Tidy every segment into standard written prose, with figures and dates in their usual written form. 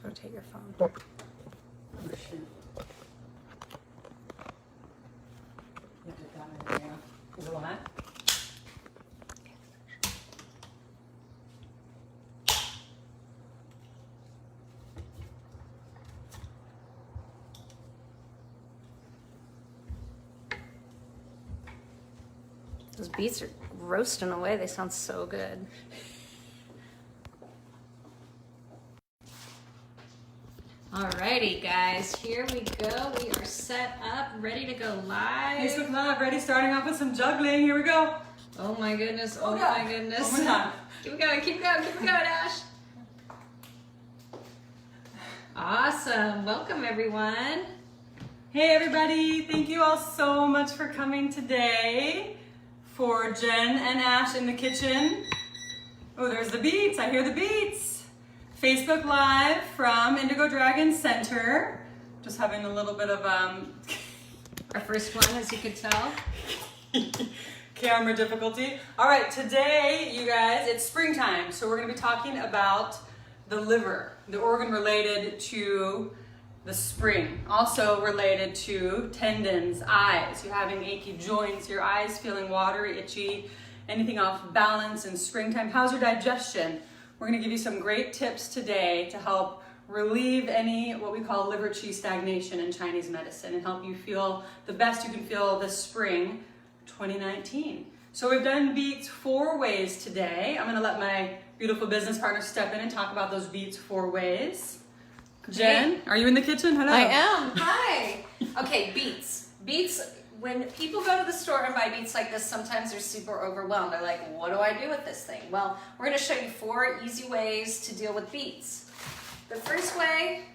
Rotate your phone. Oh, shit. You have to have that one. Is it what? Those beets are roasting away. They sound so good. Alrighty, guys, here we go. We are set up, ready to go live. Facebook Live, ready, starting off with some juggling. Here we go. Oh my goodness, oh God. my goodness. One more time. Keep going, keep going, keep going, Ash. Awesome, welcome everyone. Hey everybody, thank you all so much for coming today for Jen and Ash in the kitchen. Oh, there's the beats, I hear the beats. Facebook Live from Indigo Dragon Center. Just having a little bit of Our first one, as you could tell. camera difficulty. All right, today, you guys, it's springtime, so we're gonna be talking about the liver, the organ related to the spring, also related to tendons, eyes. You're having achy joints, your eyes feeling watery, itchy, anything off balance in springtime. How's your digestion? We're gonna give you some great tips today to help relieve any, what we call liver qi stagnation in Chinese medicine and help you feel the best you can feel this spring 2019. So we've done beets 4 ways today. I'm gonna let my beautiful business partner step in and talk about those beets 4 ways. Jen, are you in the kitchen? Hello. I am, hi. Okay, beets. Beets, when people go to the store and buy beets like this, sometimes they're super overwhelmed. They're like, what do I do with this thing? Well, we're gonna show you 4 easy ways to deal with beets. The first way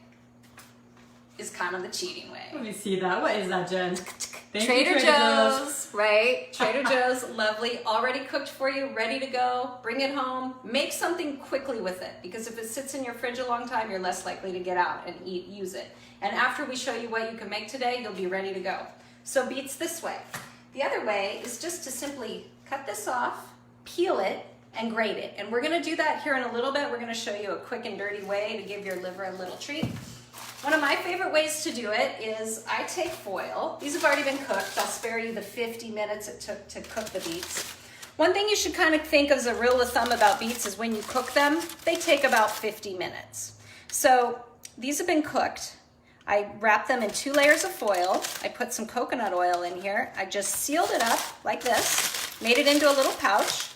is kind of the cheating way. Let me see that. What is that, Jen? Thank you, Trader Joe's, right? Trader Joe's, lovely, already cooked for you, ready to go. Bring it home. Make something quickly with it, because if it sits in your fridge a long time, you're less likely to get out and use it. And after we show you what you can make today, you'll be ready to go. So beets this way. The other way is just to simply cut this off, peel it, and grate it. And we're gonna do that here in a little bit. We're gonna show you a quick and dirty way to give your liver a little treat. One of my favorite ways to do it is I take foil. These have already been cooked. I'll spare you the 50 minutes it took to cook the beets. One thing you should kind of think of as a rule of thumb about beets is when you cook them, they take about 50 minutes. So these have been cooked. I wrapped them in 2 layers of foil. I put some coconut oil in here. I just sealed it up like this, made it into a little pouch,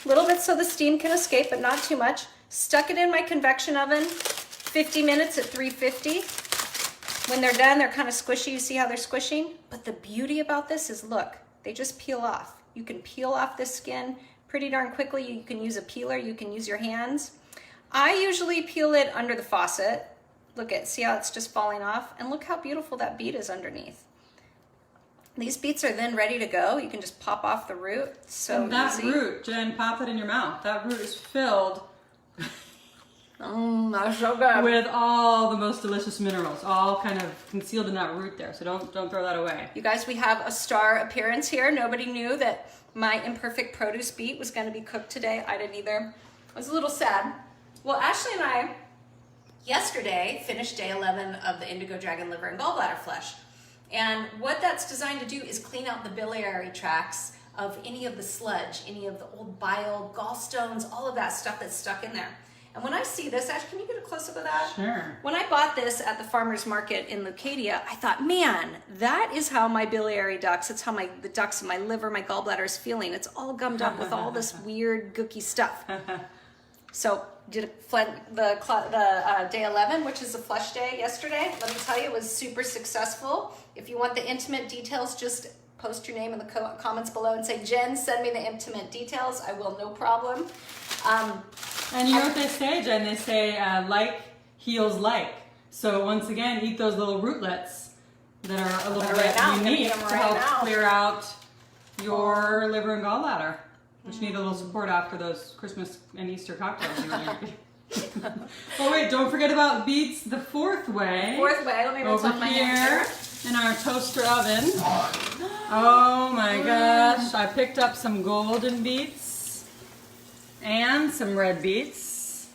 a little bit so the steam can escape, but not too much. Stuck it in my convection oven, 50 minutes at 350. When they're done, they're kind of squishy. You see how they're squishing? But the beauty about this is, look, they just peel off. You can peel off the skin pretty darn quickly. You can use a peeler, you can use your hands. I usually peel it under the faucet. Look at, see how it's just falling off? And look how beautiful that beet is underneath. These beets are then ready to go. You can just pop off the root. It's so and that easy. root, Jen, pop it in your mouth. That root is filled That's so good. with all the most delicious minerals, all kind of concealed in that root there. So don't throw that away. You guys, we have a star appearance here. Nobody knew that my imperfect produce beet was going to be cooked today. I didn't either. I was a little sad. Well, Ashley and I, yesterday, finished day 11 of the Indigo Dragon liver and gallbladder flesh. And what that's designed to do is clean out the biliary tracts of any of the sludge, any of the old bile, gallstones, all of that stuff that's stuck in there. And when I see this, Ash, can you get a close-up of that? Sure. When I bought this at the farmer's market in Leucadia, I thought, man, that is how my biliary ducts, it's how the ducts in my liver, my gallbladder is feeling. It's all gummed up with all this weird, gooky stuff. So did the day 11, which is the flush day yesterday. Let me tell you, it was super successful. If you want the intimate details, just post your name in the comments below and say, Jen, send me the intimate details. I will, no problem. And you know what they say, Jen? They say like heals like. So once again, eat those little rootlets that are a little bit unique to help clear out your liver and gallbladder, which need a little support after those Christmas and Easter cocktails you were drinking. Oh wait, don't forget about beets the 4th way. 4th way, let me rinse off my hands here in our toaster oven. Oh my gosh, I picked up some golden beets and some red beets.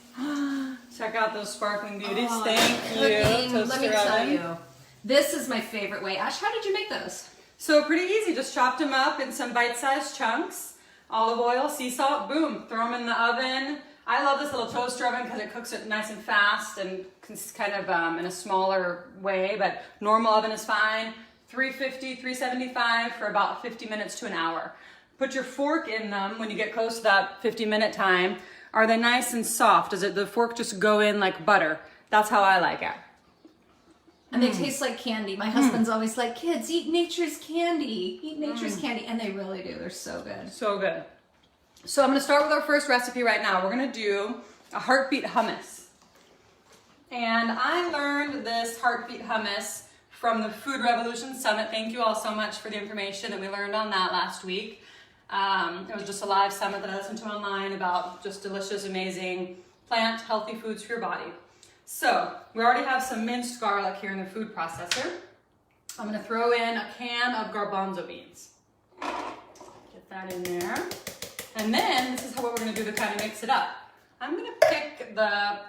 Check out those sparkling beauties. Oh, Thank you. Let me Toaster tell oven. you, this is my favorite way. Ash, how did you make those? So pretty easy. Just chopped them up in some bite-sized chunks. Olive oil, sea salt, boom. Throw them in the oven. I love this little toaster oven because it cooks it nice and fast and kind of in a smaller way, but normal oven is fine. 350, 375 for about 50 minutes to an hour. Put your fork in them when you get close to that 50-minute time. Are they nice and soft? Does the fork just go in like butter? That's how I like it. And they taste like candy. My husband's always like, kids, eat nature's candy. Eat nature's candy. And they really do. They're so good. So good. So I'm going to start with our first recipe right now. We're going to do a heartbeat hummus. And I learned this heartbeat hummus from the Food Revolution Summit. Thank you all so much for the information that we learned on that last week. It was just a live summit that I listened to online about just delicious, amazing, plant, healthy foods for your body. So we already have some minced garlic here in the food processor. I'm going to throw in a can of garbanzo beans. Get that in there. And then this is what we're going to do to kind of mix it up. I'm going to pick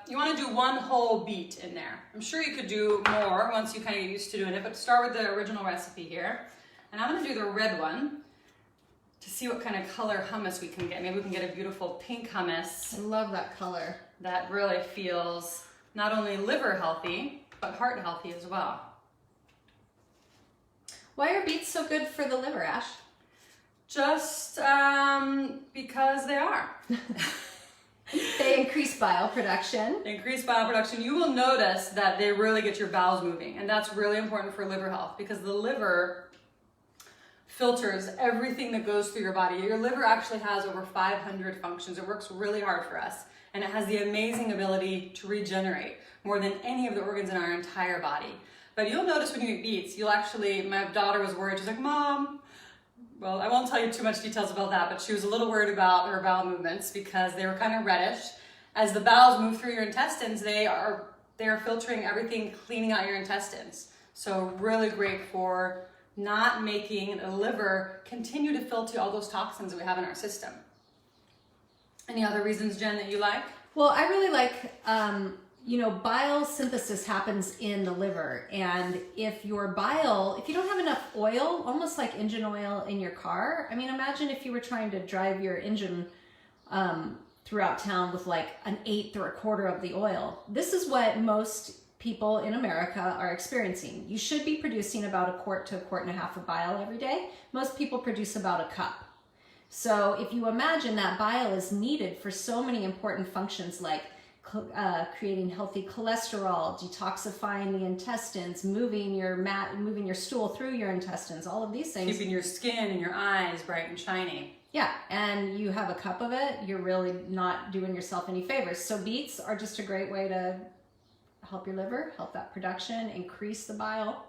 you want to do one whole beet in there. I'm sure you could do more once you kind of get used to doing it, but start with the original recipe here. And I'm going to do the red one to see what kind of color hummus we can get. Maybe we can get a beautiful pink hummus. I love that color. That really feels not only liver healthy, but heart healthy as well. Why are beets so good for the liver, Ash? Just because they are. They increase bile production. Increase bile production. You will notice that they really get your bowels moving, and that's really important for liver health because the liver filters everything that goes through your body. Your liver actually has over 500 functions. It works really hard for us, and it has the amazing ability to regenerate more than any of the organs in our entire body. But you'll notice when you eat beets, my daughter was worried. She's like, Mom, well, I won't tell you too much details about that, but she was a little worried about her bowel movements because they were kind of reddish. As the bowels move through your intestines, they are filtering everything, cleaning out your intestines. So really great for not making the liver continue to filter all those toxins that we have in our system. Any other reasons, Jen, that you like? Well, I really like, bile synthesis happens in the liver. And if you don't have enough oil, almost like engine oil in your car, I mean, imagine if you were trying to drive your engine throughout town with like an eighth or a quarter of the oil. This is what most people in America are experiencing. You should be producing about a quart to a quart and a half of bile every day. Most people produce about a cup. So if you imagine that bile is needed for so many important functions like creating healthy cholesterol, detoxifying the intestines, moving your stool through your intestines, all of these things. Keeping your skin and your eyes bright and shiny. Yeah, and you have a cup of it, you're really not doing yourself any favors. So beets are just a great way to help your liver, help that production, increase the bile.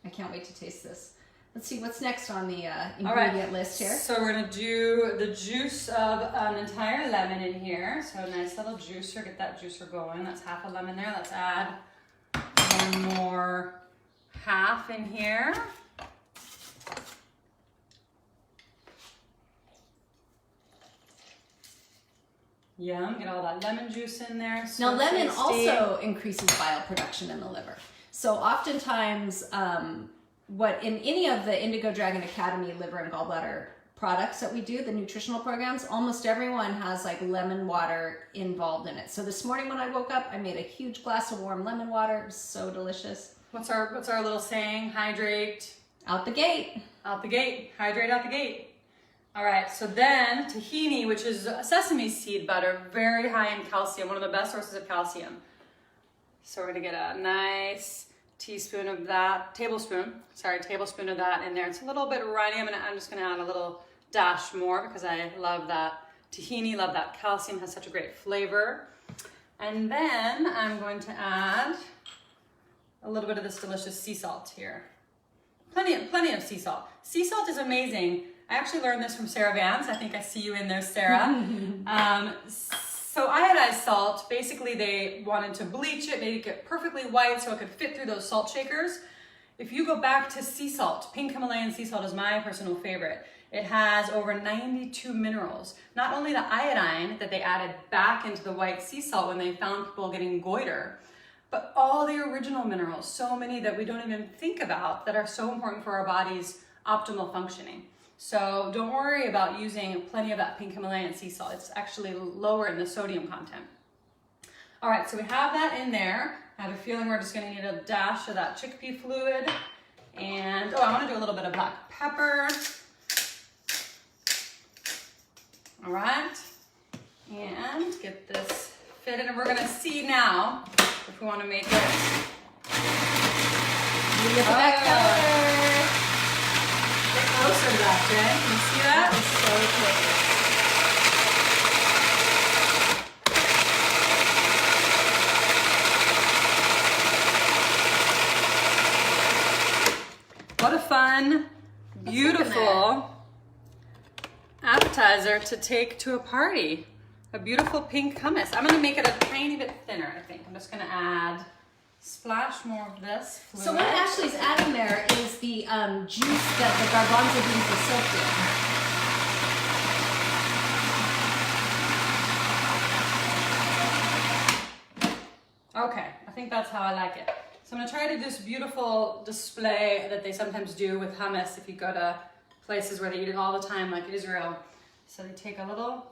I can't wait to taste this. Let's see what's next on the ingredient list here. So we're gonna do the juice of an entire lemon in here. So a nice little juicer, get that juicer going. That's half a lemon there. Let's add one more half in here. Yum, get all that lemon juice in there. So now lemon tasty. also increases bile production in the liver. So oftentimes, in any of the Indigo Dragon Academy liver and gallbladder products that we do, the nutritional programs, almost everyone has like lemon water involved in it. So this morning when I woke up, I made a huge glass of warm lemon water. It was so delicious. What's our little saying? Hydrate. Out the gate. Out the gate. Hydrate out the gate. All right, so then tahini, which is sesame seed butter, very high in calcium, one of the best sources of calcium. So we're gonna get a nice tablespoon of that in there. It's a little bit runny. I'm just gonna add a little dash more because I love that tahini, love that calcium, has such a great flavor. And then I'm going to add a little bit of this delicious sea salt here. Plenty of sea salt. Sea salt is amazing. I actually learned this from Sarah Vance. I think I see you in there, Sarah. So iodized salt, basically they wanted to bleach it, make it perfectly white so it could fit through those salt shakers. If you go back to sea salt, pink Himalayan sea salt is my personal favorite. It has over 92 minerals. Not only the iodine that they added back into the white sea salt when they found people getting goiter, but all the original minerals, so many that we don't even think about that are so important for our body's optimal functioning. So don't worry about using plenty of that pink Himalayan sea salt. It's actually lower in the sodium content. All right, so we have that in there. I have a feeling we're just gonna need a dash of that chickpea fluid. And, oh, I wanna do a little bit of black pepper. All right, and get this fitted, and we're gonna see now if we wanna make it. Look at that color. Get closer to that, Jen. Can you see that? That is so What a fun, beautiful appetizer to take to a party. A beautiful pink hummus. I'm gonna make it a tiny bit thinner, I think. I'm just gonna add a splash more of this fluid. So what Ashley's adding there is the juice that the garbanzo beans are soaked in. Okay, I think that's how I like it. So I'm gonna try to do this beautiful display that they sometimes do with hummus if you go to places where they eat it all the time, like Israel. So they take a little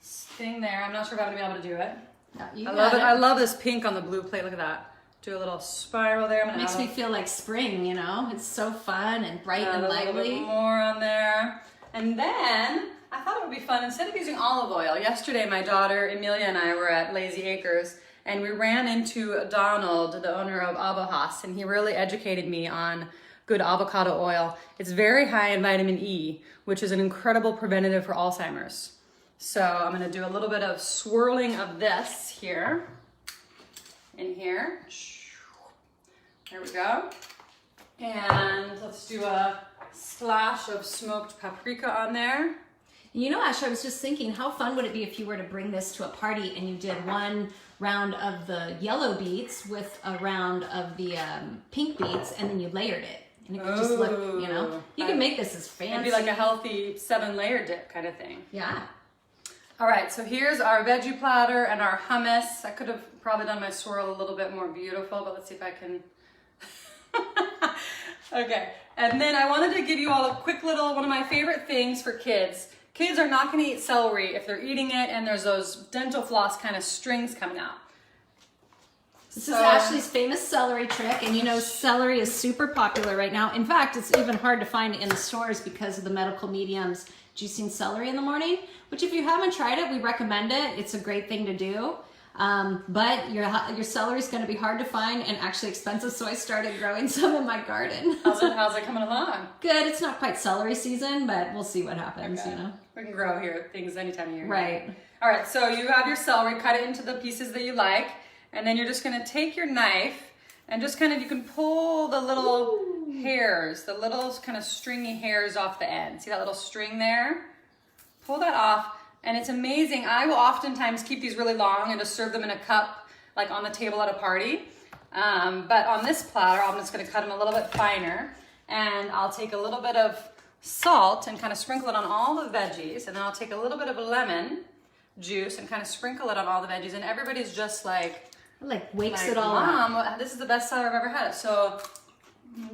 thing there. I'm not sure if I'm gonna be able to do it. Yeah, you I got love it. it. I love this pink on the blue plate. Look at that. Do a little spiral there. It makes me feel like spring, you know? It's so fun and bright and a little bit lively. more on there. And then I thought it would be fun, instead of using olive oil, yesterday my daughter Emilia and I were at Lazy Acres and we ran into Donald, the owner of Avohas, and he really educated me on good avocado oil. It's very high in vitamin E, which is an incredible preventative for Alzheimer's. So I'm gonna do a little bit of swirling of this here, in here. There we go. And let's do a splash of smoked paprika on there. You know, Ash, I was just thinking, how fun would it be if you were to bring this to a party and you did one round of the yellow beets with a round of the pink beets, and then you layered it. And it could just look, you know, you can make this as fancy. It'd be like a healthy 7-layer dip kind of thing. Yeah. All right, so here's our veggie platter and our hummus. I could have probably done my swirl a little bit more beautiful, but let's see if I can. Okay, and then I wanted to give you all a quick little, one of my favorite things for kids. Kids are not gonna eat celery if they're eating it and there's those dental floss kind of strings coming out. This is Ashley's famous celery trick, and you know celery is super popular right now. In fact, it's even hard to find in the stores because of the medical mediums juicing celery in the morning, which if you haven't tried it, we recommend it. It's a great thing to do. But your celery is going to be hard to find and actually expensive, so I started growing some in my garden. How's it coming along? Good. It's not quite celery season, but we'll see what happens, Okay. you know. We can grow here things any time of year. Right. All right, so you have your celery, cut it into the pieces that you like, and then you're just gonna take your knife and just kind of, you can pull the little hairs, the little kind of stringy hairs off the end. See that little string there? Pull that off, and it's amazing. I will oftentimes keep these really long and just serve them in a cup, like on the table at a party. But on this platter, I'm just gonna cut them a little bit finer, and I'll take a little bit of salt and kind of sprinkle it on all the veggies, and then I'll take a little bit of lemon juice and kind of sprinkle it on all the veggies, and everybody's just like Wakes it all up. Mom, this is the best celery I've ever had. It's so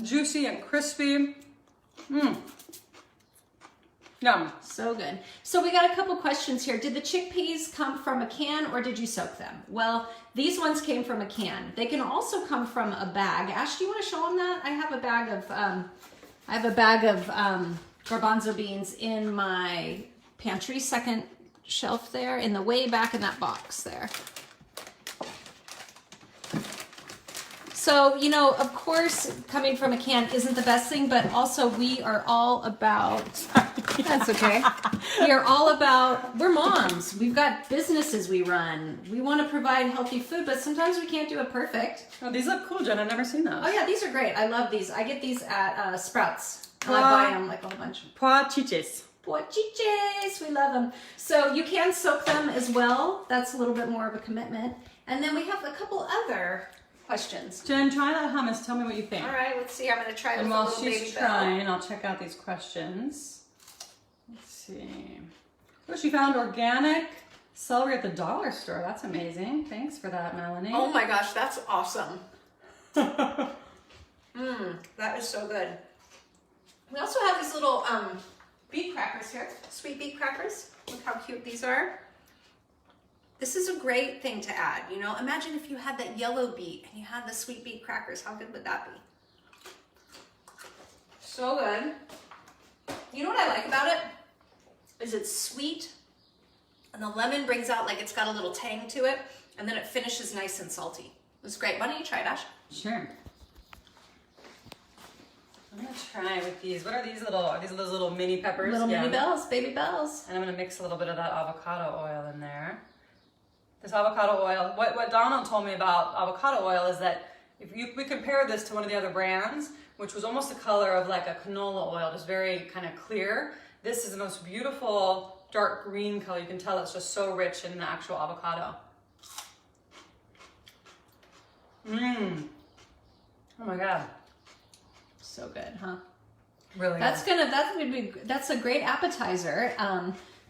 juicy and crispy. Yum. So good. So we got a couple questions here. Did the chickpeas come from a can or did you soak them? Well, these ones came from a can. They can also come from a bag. Ash, do you want to show them that? I have a bag of garbanzo beans in my pantry, second shelf there, in the way back in that box there. So, you know, of course, coming from a can isn't the best thing, but also we are all about, that's okay. We are all about, we're moms. We've got businesses we run. We want to provide healthy food, but sometimes we can't do it perfect. Oh, these look cool, Jen. I've never seen those. Oh yeah, these are great. I love these. I get these at Sprouts. And I buy them like a whole bunch. Pois chiches. Pochiches, we love them. So you can soak them as well. That's a little bit more of a commitment. And then we have a couple other questions. Jen, try that hummus. Tell me what you think. All right, let's see. I'm going to try it And with a while little she's baby trying, I'll check out these questions. Let's see. Oh, she found organic celery at the dollar store. That's amazing. Thanks for that, Melanie. Oh my gosh, that's awesome. That is so good. We also have these little beet crackers here, sweet beet crackers. Look how cute these are. This is a great thing to add, you know. Imagine if you had that yellow beet and you had the sweet beet crackers. How good would that be? So good. You know what I like about it? Is it's sweet, and the lemon brings out, like, it's got a little tang to it, and then it finishes nice and salty. It's great. Why don't you try it, Ash? Sure. I'm gonna try with these. What are these little? Are these those little mini peppers? Little mini bells, baby bells. And I'm gonna mix a little bit of that avocado oil in there. This avocado oil. What Donald told me about avocado oil is that if we compare this to one of the other brands, which was almost the color of like a canola oil, just very kind of clear. This is the most beautiful dark green color. You can tell it's just so rich in the actual avocado. Oh my God. So good, huh? Really Good. That's a great appetizer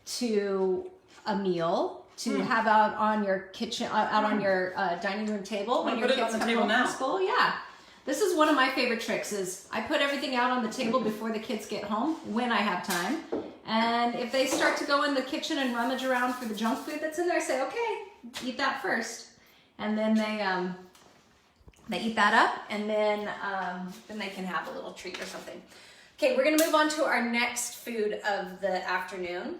to a meal to have out on your kitchen, out on your dining room table when your kids come home from school. Yeah. This is one of my favorite tricks is I put everything out on the table before the kids get home when I have time. And if they start to go in the kitchen and rummage around for the junk food that's in there, I say, okay, eat that first. And then they eat that up, and then they can have a little treat or something. Okay, we're gonna move on to our next food of the afternoon.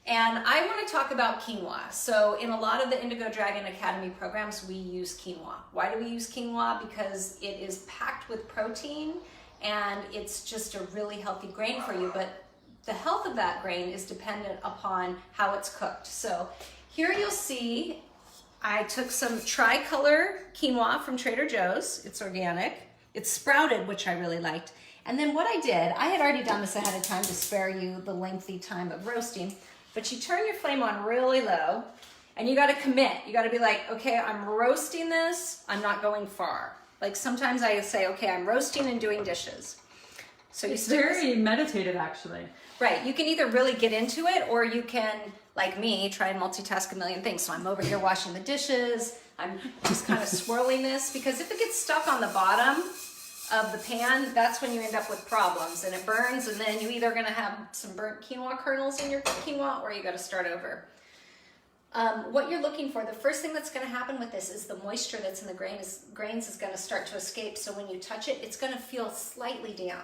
And I want to talk about quinoa. So in a lot of the Indigo Dragon Academy programs, we use quinoa. Why do we use quinoa? Because it is packed with protein and it's just a really healthy grain for you. But the health of that grain is dependent upon how it's cooked. So here you'll see I took some tricolor quinoa from Trader Joe's. It's organic. It's sprouted, which I really liked. And then what I did, I had already done this ahead of time to spare you the lengthy time of roasting. But you turn your flame on really low and you got to commit. You got to be like, okay, I'm roasting this. I'm not going far. Like sometimes I say, okay, I'm roasting and doing dishes. So it's very meditative, actually. Right. You can either really get into it or you can, like me, try and multitask a million things. So I'm over here washing the dishes. I'm just kind of swirling this because if it gets stuck on the bottom of the pan, that's when you end up with problems and it burns, and then you either gonna have some burnt quinoa kernels in your quinoa or you gotta start over. What you're looking for, the first thing that's gonna happen with this is the moisture that's in the grains is gonna start to escape, so when you touch it, it's gonna feel slightly damp.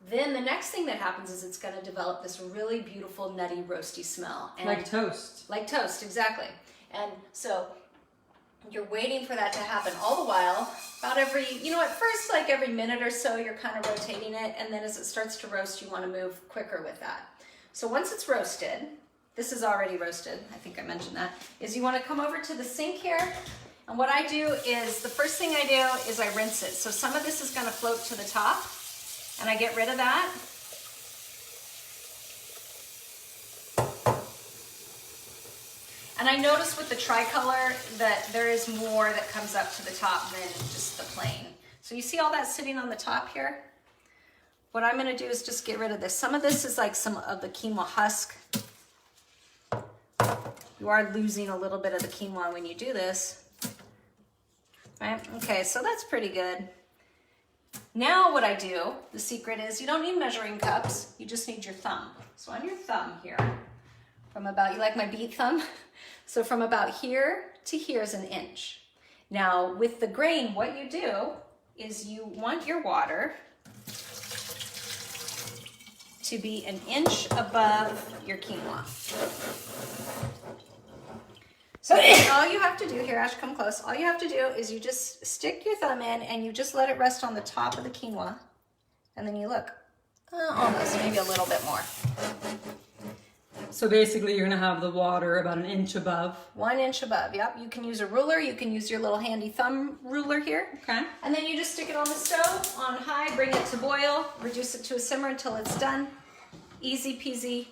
Then the next thing that happens is it's gonna develop this really beautiful nutty roasty smell. And like toast. Like toast, exactly. And so you're waiting for that to happen all the while. About every, at first, like every minute or so, you're kind of rotating it. And then as it starts to roast, you want to move quicker with that. So once it's roasted, this is already roasted, I think I mentioned that, is you want to come over to the sink here. And what I do is, the first thing I do is I rinse it. So some of this is going to float to the top, and I get rid of that. And I notice with the tricolor that there is more that comes up to the top than just the plain. So you see all that sitting on the top here? What I'm gonna do is just get rid of this. Some of this is like some of the quinoa husk. You are losing a little bit of the quinoa when you do this. Right? Okay, so that's pretty good. Now what I do, the secret is you don't need measuring cups, you just need your thumb. So on your thumb here, from about, you like my beet thumb? So from about here to here is an inch. Now with the grain, what you do is you want your water to be an inch above your quinoa. So all you have to do here, Ash, come close. All you have to do is you just stick your thumb in and you just let it rest on the top of the quinoa. And then you look, almost, maybe a little bit more. So basically you're gonna have the water about an inch above. 1 inch above, yep. You can use a ruler, you can use your little handy thumb ruler here. Okay. And then you just stick it on the stove, on high, bring it to boil, reduce it to a simmer until it's done. Easy peasy,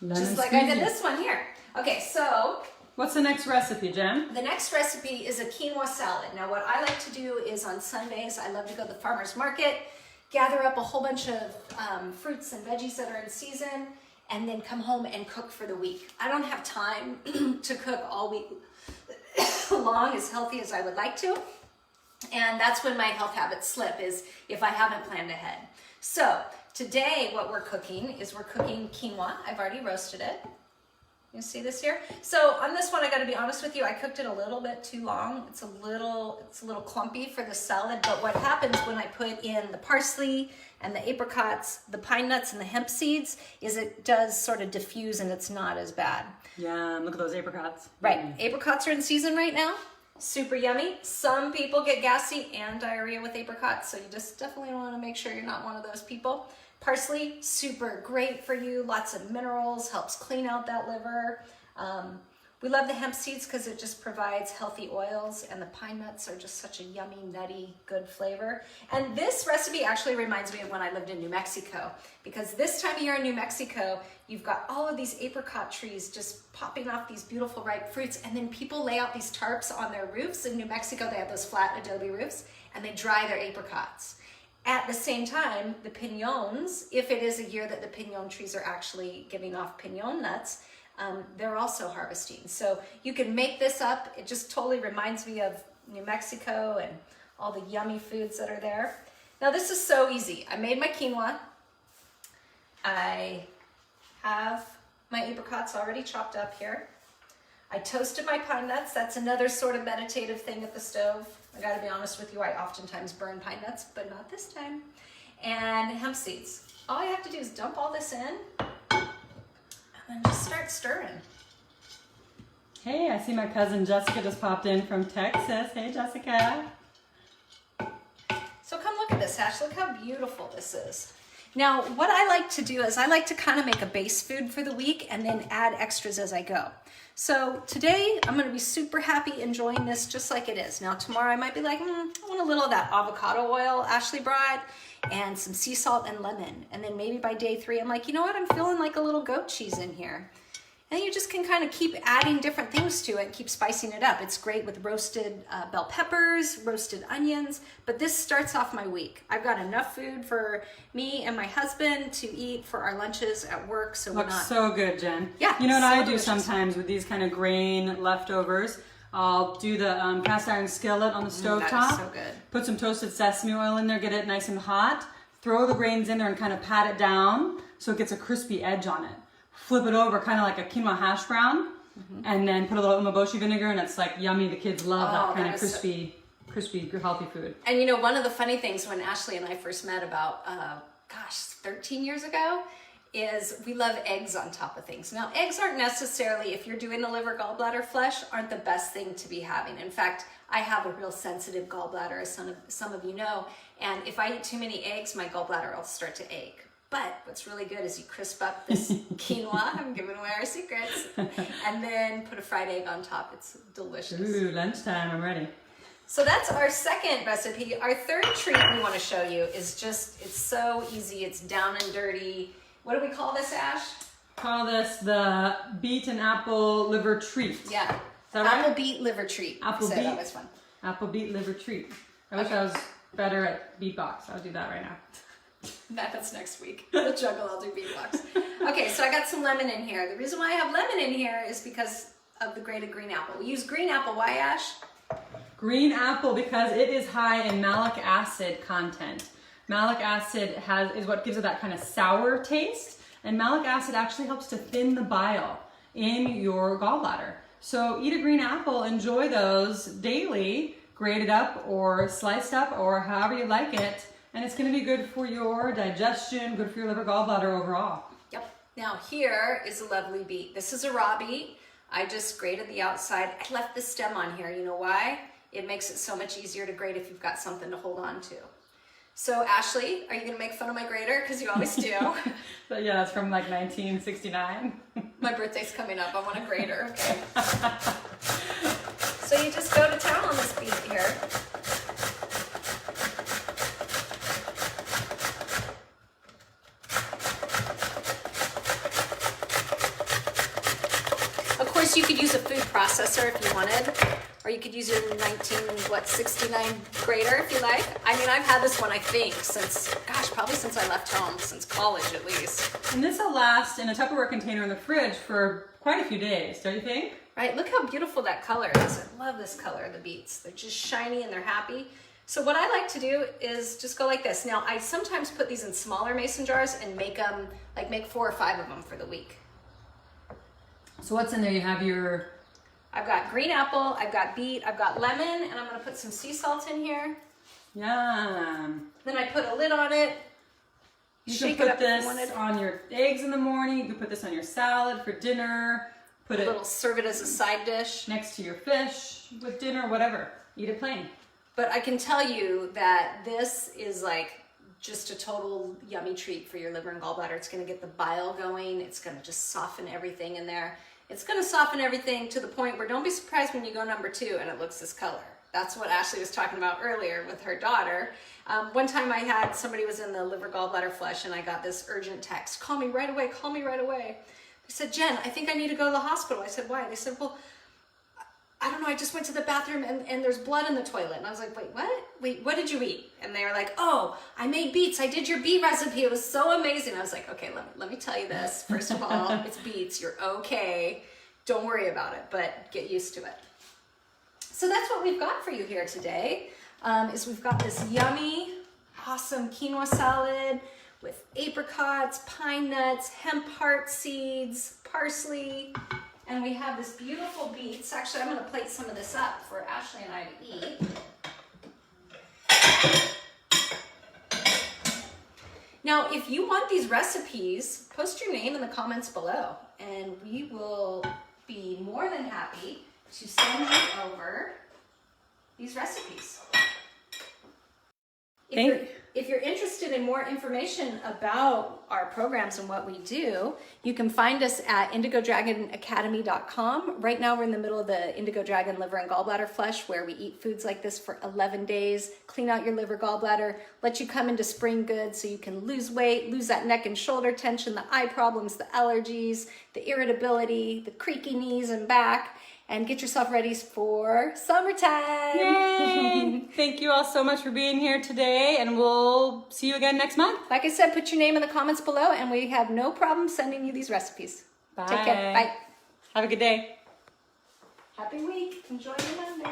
just like I did this one here. Okay, so. What's the next recipe, Jen? The next recipe is a quinoa salad. Now what I like to do is on Sundays, I love to go to the farmer's market, gather up a whole bunch of fruits and veggies that are in season, and then come home and cook for the week. I don't have time to cook all week long as healthy as I would like to. And that's when my health habits slip, is if I haven't planned ahead. So today what we're cooking is we're cooking quinoa. I've already roasted it. You see this here? So on this one, I gotta be honest with you, I cooked it a little bit too long. It's a little clumpy for the salad, but what happens when I put in the parsley and the apricots, the pine nuts and the hemp seeds, is it does sort of diffuse and it's not as bad. Yeah, look at those apricots. Right, apricots are in season right now. Super yummy. Some people get gassy and diarrhea with apricots, so you just definitely want to make sure you're not one of those people. Parsley, super great for you. Lots of minerals, helps clean out that liver. We love the hemp seeds because it just provides healthy oils, and the pine nuts are just such a yummy, nutty, good flavor. And this recipe actually reminds me of when I lived in New Mexico, because this time of year in New Mexico, you've got all of these apricot trees just popping off these beautiful ripe fruits, and then people lay out these tarps on their roofs. In New Mexico, they have those flat adobe roofs, and they dry their apricots. At the same time, the piñons, if it is a year that the piñon trees are actually giving off piñon nuts, they're also harvesting. So you can make this up. It just totally reminds me of New Mexico and all the yummy foods that are there. Now this is so easy. I made my quinoa. I have my apricots already chopped up here. I toasted my pine nuts. That's another sort of meditative thing at the stove. I gotta be honest with you, I oftentimes burn pine nuts, but not this time. And hemp seeds. All you have to do is dump all this in and then just start stirring. Hey, I see my cousin Jessica just popped in from Texas. Hey, Jessica. So come look at this, Ash. Look how beautiful this is. Now, what I like to do is I like to kind of make a base food for the week and then add extras as I go. So today I'm going to be super happy enjoying this just like it is. Now tomorrow I might be like, I want a little of that avocado oil Ashley brought and some sea salt and lemon. And then maybe by day 3 I'm like, you know what, I'm feeling like a little goat cheese in here. And you just can kind of keep adding different things to it and keep spicing it up. It's great with roasted bell peppers, roasted onions, but this starts off my week. I've got enough food for me and my husband to eat for our lunches at work, so we're not... so good, Jen. Yeah. You know what so I do delicious. sometimes with these kind of grain leftovers? I'll do the cast iron skillet on the stove that top. is so good. Put some toasted sesame oil in there, get it nice and hot. Throw the grains in there and kind of pat it down so it gets a crispy edge on it. Flip it over kind of like a quinoa hash brown, and then put a little umeboshi vinegar, and it's like yummy. The kids love that kind of crispy, healthy food. And you know, one of the funny things when Ashley and I first met about, 13 years ago, is we love eggs on top of things. Now, eggs aren't necessarily, if you're doing the liver gallbladder flush, aren't the best thing to be having. In fact, I have a real sensitive gallbladder, as some of you know, and if I eat too many eggs, my gallbladder will start to ache. But what's really good is you crisp up this quinoa, I'm giving away our secrets, and then put a fried egg on top. It's delicious. Ooh, lunchtime, I'm ready. So that's our second recipe. Our third treat we want to show you is just, it's so easy, it's down and dirty. What do we call this, Ash? Call this the beet and apple liver treat. Yeah, Is that right? apple beet liver treat. Apple So beet. that was fun. Apple beet liver treat. I wish I was better at beatbox. I'll do that right now. That's next week. The juggle, I'll do beatbox. Okay, so I got some lemon in here. The reason why I have lemon in here is because of the grated green apple. We use green apple. Why, Ash? Green apple because it is high in malic acid content. Malic acid is what gives it that kind of sour taste, and malic acid actually helps to thin the bile in your gallbladder. So eat a green apple, enjoy those daily, grated up or sliced up or however you like it, and it's going to be good for your digestion, good for your liver gallbladder overall. Yep. Now here is a lovely beet. This is a raw beet. I just grated the outside. I left the stem on here. You know why? It makes it so much easier to grate if you've got something to hold on to. So Ashley, are you going to make fun of my grater? Because you always do. So yeah, it's from like 1969. My birthday's coming up. I want a grater. Okay. So you just go to town on this beet here. Of course, you could use a food processor if you wanted, or you could use your 69 grater if you like. I mean, I've had this one, I think, since, gosh, probably since I left home, since college at least. And this will last in a Tupperware container in the fridge for quite a few days, don't you think? Right, look how beautiful that color is. I love this color of the beets. They're just shiny and they're happy. So what I like to do is just go like this. Now, I sometimes put these in smaller mason jars and make them, like make 4 or 5 of them for the week. So what's in there? You have your... I've got green apple, I've got beet, I've got lemon, and I'm gonna put some sea salt in here. Yum. Then I put a lid on it. You Shake can it put up if you this wanted. on your eggs in the morning. You can put this on your salad for dinner. Put it Serve it as a side dish. next to your fish with dinner, whatever. Eat it plain. But I can tell you that this is like just a total yummy treat for your liver and gallbladder. It's gonna get the bile going. It's gonna just soften everything in there. It's gonna soften everything to the point where don't be surprised when you go number 2 and it looks this color. That's what Ashley was talking about earlier with her daughter. One time I had, somebody was in the liver gallbladder flush and I got this urgent text, call me right away, call me right away. They said, Jen, I think I need to go to the hospital. I said, why? They said, well, I don't know, I just went to the bathroom and there's blood in the toilet. And I was like, wait, what? Wait, what did you eat? And they were like, oh, I made beets. I did your beet recipe. It was so amazing. I was like, okay, let me tell you this. First of all, it's beets. You're okay. Don't worry about it, but get used to it. So that's what we've got for you here today, is we've got this yummy, awesome quinoa salad with apricots, pine nuts, hemp heart seeds, parsley, and we have this beautiful beets. Actually, I'm gonna plate some of this up for Ashley and I to eat. Now, if you want these recipes, post your name in the comments below, and we will be more than happy to send you over these recipes. If you're interested in more information about our programs and what we do, you can find us at indigodragonacademy.com. Right now we're in the middle of the Indigo Dragon Liver and Gallbladder Flush, where we eat foods like this for 11 days, clean out your liver gallbladder, let you come into spring good so you can lose weight, lose that neck and shoulder tension, the eye problems, the allergies, the irritability, the creaky knees and back, and get yourself ready for summertime. Yay! Thank you all so much for being here today, and we'll see you again next month. Like I said, put your name in the comments below, and we have no problem sending you these recipes. Bye. Take care. Bye. Have a good day. Happy week. Enjoy your Monday.